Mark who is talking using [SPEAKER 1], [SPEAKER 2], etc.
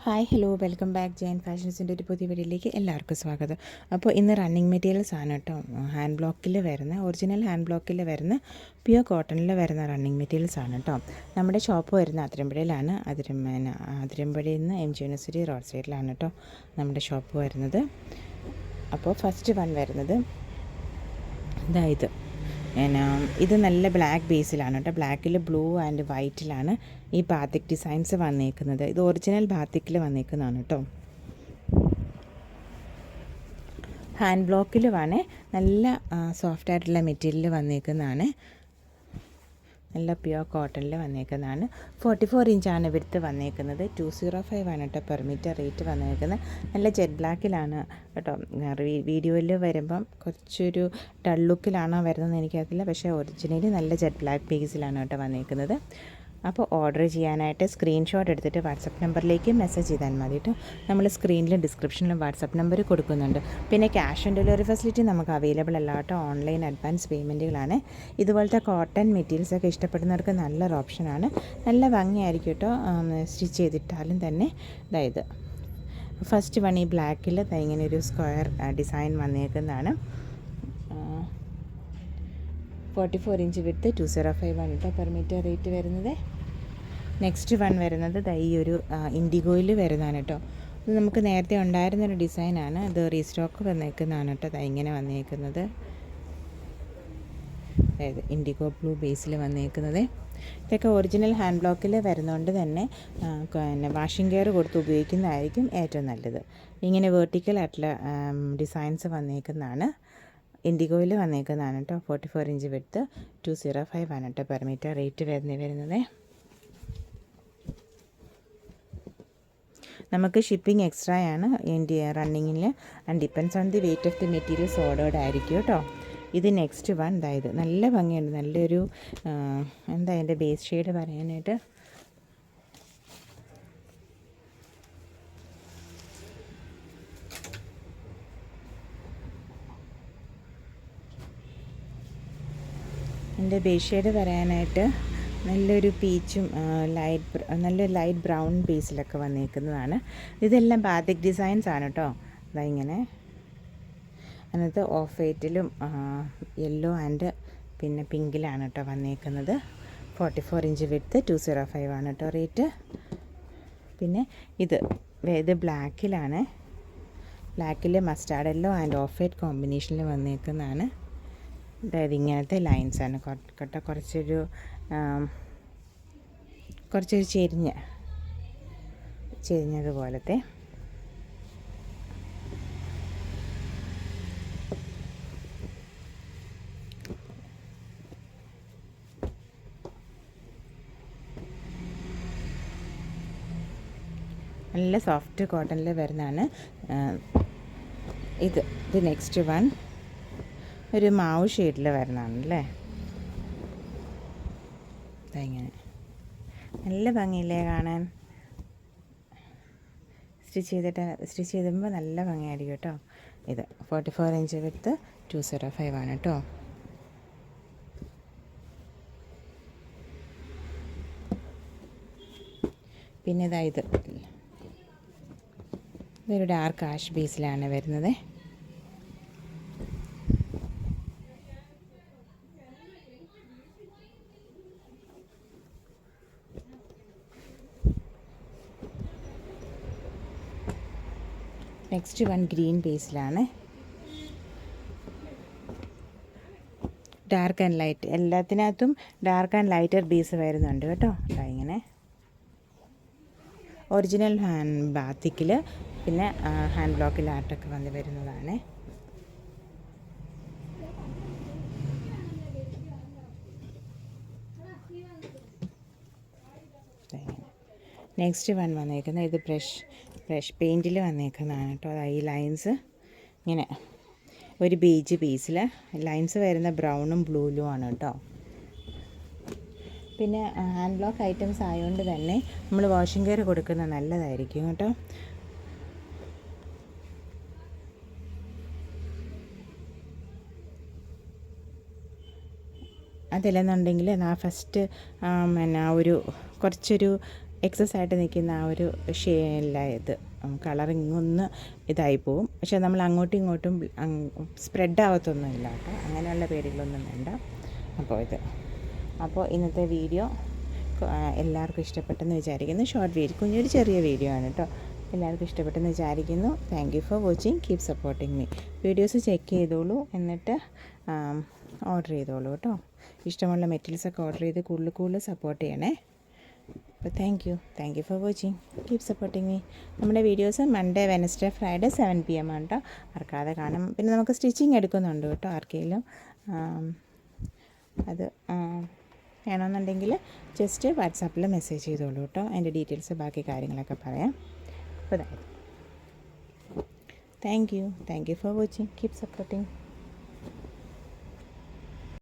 [SPEAKER 1] Hi hello welcome back Jayan ഫാഷൻസിൻ്റെ ഒരു പുതിയ വീഡിയോയിലേക്ക് എല്ലാവർക്കും സ്വാഗതം. അപ്പോൾ ഇന്ന് റണ്ണിങ് മെറ്റീരിയൽസ് ആണ് കേട്ടോ. ഹാൻഡ് ബ്ലോക്കിൽ വരുന്ന ഒറിജിനൽ ഹാൻഡ് ബ്ലോക്കിൽ വരുന്ന പ്യുവർ കോട്ടണിൽ വരുന്ന റണ്ണിങ് മെറ്റീരിയൽസ് ആണ് കേട്ടോ. നമ്മുടെ ഷോപ്പ് വരുന്ന അതിരമ്പുഴയിലാണ്. അതിരമ്പുഴയിൽ നിന്ന് എം ജി യൂണിവേഴ്സിറ്റി റോഡ് സൈഡിലാണ് കേട്ടോ നമ്മുടെ ഷോപ്പ് വരുന്നത്. അപ്പോൾ ഫസ്റ്റ് വൺ വരുന്നത് ഇതായത് ഇത് നല്ല ബ്ലാക്ക് ബേസിലാണ് കേട്ടോ. ബ്ലാക്കിൽ ബ്ലൂ ആൻഡ് വൈറ്റിലാണ് ഈ ബാത്തിക് ഡിസൈൻസ് വന്നേക്കുന്നത്. ഇത് ഒറിജിനൽ ബാത്തിക്കിൽ വന്നേക്കുന്നതാണ് കേട്ടോ. ഹാൻഡ് ബ്ലോക്കിൽ വേണേ നല്ല സോഫ്റ്റ് ആയിട്ടുള്ള മെറ്റീരിയൽ വന്നേക്കുന്നതാണ്. നല്ല പ്യുവർ കോട്ടണിൽ വന്നേക്കുന്നതാണ്. 44 ഇഞ്ചാണ് വിഡ്ത്ത് വന്നേക്കുന്നത്. 205 ആണ് കേട്ടോ പെർ മീറ്റർ റേറ്റ് വന്നേക്കുന്നത്. നല്ല ജെറ്റ് ബ്ലാക്കിലാണ് കേട്ടോ. വീഡിയോയിൽ വരുമ്പം കുറച്ചൊരു ഡൾ ലുക്കിലാണോ വരുന്നതെന്ന് എനിക്കറിയില്ല, പക്ഷേ ഒറിജിനലി നല്ല ജെറ്റ് ബ്ലാക്ക് ബേസിലാണ് കേട്ടോ വന്നേക്കുന്നത്. അപ്പോൾ ഓർഡർ ചെയ്യാനായിട്ട് സ്ക്രീൻഷോട്ട് എടുത്തിട്ട് വാട്സപ്പ് നമ്പറിലേക്ക് മെസ്സേജ് ചെയ്താൽ മതി കേട്ടോ. നമ്മൾ സ്ക്രീനിലും ഡിസ്ക്രിപ്ഷനിലും വാട്സപ്പ് നമ്പർ കൊടുക്കുന്നുണ്ട്. പിന്നെ ക്യാഷ് ഓൺ ഡെലിവറി ഫെസിലിറ്റി നമുക്ക് അവൈലബിൾ അല്ല കേട്ടോ. ഓൺലൈൻ അഡ്വാൻസ് പേയ്മെൻറ്റുകളാണ്. ഇതുപോലത്തെ കോട്ടൺ മെറ്റീരിയൽസൊക്കെ ഇഷ്ടപ്പെടുന്നവർക്ക് നല്ലൊരു ഓപ്ഷനാണ്. നല്ല ഭംഗിയായിരിക്കും കേട്ടോ സ്റ്റിച്ച് ചെയ്തിട്ടാലും തന്നെ. അതായത് ഫസ്റ്റ് വൺ ഈ ബ്ലാക്കിൽ ഇങ്ങനെ ഒരു സ്ക്വയർ ഡിസൈൻ വന്നേക്കുന്നതാണ്. 44 ഇഞ്ച് വിഡ്ത്ത് 205 ആണ് കേട്ടോ പെർ മീറ്റർ റേറ്റ് വരുന്നത്. നെക്സ്റ്റ് വൺ വരുന്നത് ഈ ഒരു ഇൻഡിഗോയിൽ വരുന്നതാണ് കേട്ടോ. ഇത് നമുക്ക് നേരത്തെ ഉണ്ടായിരുന്നൊരു ഡിസൈനാണ്. ഇത് റീസ്റ്റോക്ക് വന്നേക്കുന്നതാണ് കേട്ടോ. ഇങ്ങനെ വന്നേക്കുന്നത് അതായത് ഇൻഡിഗോ ബ്ലൂ ബേസിൽ വന്നേക്കുന്നത്. ഇതൊക്കെ ഒറിജിനൽ ഹാൻഡ് ബ്ലോക്കിൽ വരുന്നതുകൊണ്ട് തന്നെ വാഷിംഗ് കെയർ കൊടുത്ത് ഉപയോഗിക്കുന്നതായിരിക്കും ഏറ്റവും നല്ലത്. ഇങ്ങനെ വേർട്ടിക്കൽ ആയിട്ടുള്ള ഡിസൈൻസ് വന്നേക്കുന്നതാണ്. ഇൻഡിഗോയിൽ വന്നേക്കുന്നതാണ് കേട്ടോ. 44 ഇഞ്ച് വിഡ്ത്ത് 205 ആണ് കേട്ടോ പെർ മീറ്റർ റേറ്റ് വരുന്നത്. നമുക്ക് ഷിപ്പിംഗ് എക്സ്ട്രാ ആണ് റണ്ണിങ്ങിൽ and depends on the weight of the materials ordered ആയിരിക്കും കേട്ടോ. ഇത് നെക്സ്റ്റ് വൺ അതായത് നല്ല ഭംഗിയുണ്ട്. നല്ലൊരു അതിൻ്റെ ബേസ് ഷെയ്ഡ് പറയാനായിട്ട് നല്ലൊരു പീച്ചും നല്ലൊരു ലൈറ്റ് ബ്രൗൺ ബേസിലൊക്കെ വന്നേക്കുന്നതാണ്. ഇതെല്ലാം ബാത്തിക് ഡിസൈൻസ് ആണ് കേട്ടോ. ഇങ്ങനെ അതിനകത്ത് ഓഫ് വൈറ്റിലും യെല്ലോ ആൻഡ് പിന്നെ പിങ്കിലാണ് കേട്ടോ വന്നേക്കുന്നത്. 44 ഇഞ്ച് വിഡ്ത്ത് 205 ആണ് കേട്ടോ റേറ്റ്. പിന്നെ ഇത് ബ്ലാക്കിലാണ്. ബ്ലാക്കിൽ mustard yellow and off white കോമ്പിനേഷനിൽ വന്നേക്കുന്നതാണ്. അതായത് ഇങ്ങനത്തെ ലൈൻസാണ് കേട്ടോ. കുറച്ചൊരു ചെരിഞ്ഞതുപോലത്തെ. നല്ല സോഫ്റ്റ് കോട്ടണിൽ വരുന്നതാണ്. ഇത് നെക്സ്റ്റ് വൺ ഒരു മാവ് ഷെയ്ഡിൽ വരുന്നതാണല്ലേ. ഇങ്ങനെ നല്ല ഭംഗിയില്ലേ കാണാൻ. സ്റ്റിച്ച് ചെയ്തുമ്പോൾ നല്ല ഭംഗിയായിരിക്കും കേട്ടോ. ഇത് 44 ഇഞ്ച് വിഡ്ത്ത് 205 ആണ് കേട്ടോ. പിന്നെ ഇതൊരു ഡാർക്ക് ആഷ് ബേസിലാണ് വരുന്നത്. നെക്സ്റ്റ് വൺ ഗ്രീൻ ബേസിലാണ്. ഡാർക്ക് ആൻഡ് ലൈറ്റ് എല്ലാത്തിനകത്തും ഡാർക്ക് ആൻഡ് ലൈറ്റർ ബേസ് വരുന്നുണ്ട് കേട്ടോ. ഇങ്ങനെ ഒറിജിനൽ ബാത്തിക്കിൽ പിന്നെ ഹാൻഡ് ബ്ലോക്കിൽ ആർട്ടൊക്കെ വന്ന് വരുന്നതാണ്. നെക്സ്റ്റ് വൺ വന്നേക്കുന്നത് ഇത് ബ്രഷ് പെയിൻറ്റിൽ വന്നേക്കുന്നതാണ് കേട്ടോ. ഈ ലൈൻസ് ഇങ്ങനെ ഒരു ബേജ് ബേസിൽ ലൈൻസ് വരുന്ന ബ്രൗണും ബ്ലൂയിലും ആണ് കേട്ടോ. പിന്നെ ഹാൻഡ് ബ്ലോക്ക് ഐറ്റംസ് ആയതുകൊണ്ട് തന്നെ നമ്മൾ വാഷിംഗ് കെയർ കൊടുക്കുന്നത് നല്ലതായിരിക്കും കേട്ടോ. അതല്ലെന്നുണ്ടെങ്കിൽ ഫസ്റ്റ് ഒരു കുറച്ചൊരു എക്സസ് ആയിട്ട് നിൽക്കുന്ന ആ ഒരു ഇത് കളറിങ്ങൊന്ന് ഇതായി പോവും. പക്ഷേ നമ്മൾ അങ്ങോട്ടും ഇങ്ങോട്ടും സ്പ്രെഡ് ആവത്തൊന്നുമില്ല കേട്ടോ, അങ്ങനെയുള്ള പേടികളൊന്നും വേണ്ട. അപ്പോൾ ഇന്നത്തെ വീഡിയോ എല്ലാവർക്കും ഇഷ്ടപ്പെട്ടെന്ന് വിചാരിക്കുന്നു. ഷോർട്ട് വീഡിയോ, കുഞ്ഞൊരു ചെറിയ വീഡിയോ ആണ് കേട്ടോ. എല്ലാവർക്കും ഇഷ്ടപ്പെട്ടെന്ന് വിചാരിക്കുന്നു. Thank you for watching. Keep supporting me. Videos check ചെയ്തോളൂ, എന്നിട്ട് ഓർഡർ ചെയ്തോളൂ കേട്ടോ. ഇഷ്ടമുള്ള മെറ്റീരിയൽസൊക്കെ ഓർഡർ ചെയ്ത് കൂടുതൽ സപ്പോർട്ട് ചെയ്യണേ. അപ്പോൾ thank you for watching. Keep supporting me. നമ്മുടെ videos Monday, Wednesday, Friday 7 PM ആണ് കേട്ടോ. മറക്കാതെ കാണും. പിന്നെ നമുക്ക് സ്റ്റിച്ചിങ് എടുക്കുന്നുണ്ട് കേട്ടോ ആർക്കെങ്കിലും. അത് വേണമെന്നുണ്ടെങ്കിൽ ജസ്റ്റ് വാട്സാപ്പിൽ മെസ്സേജ് ചെയ്തോളൂ കേട്ടോ. അതിൻ്റെ ഡീറ്റെയിൽസ് ബാക്കി കാര്യങ്ങളൊക്കെ പറയാം. അപ്പോൾ thank you for watching. Keep supporting.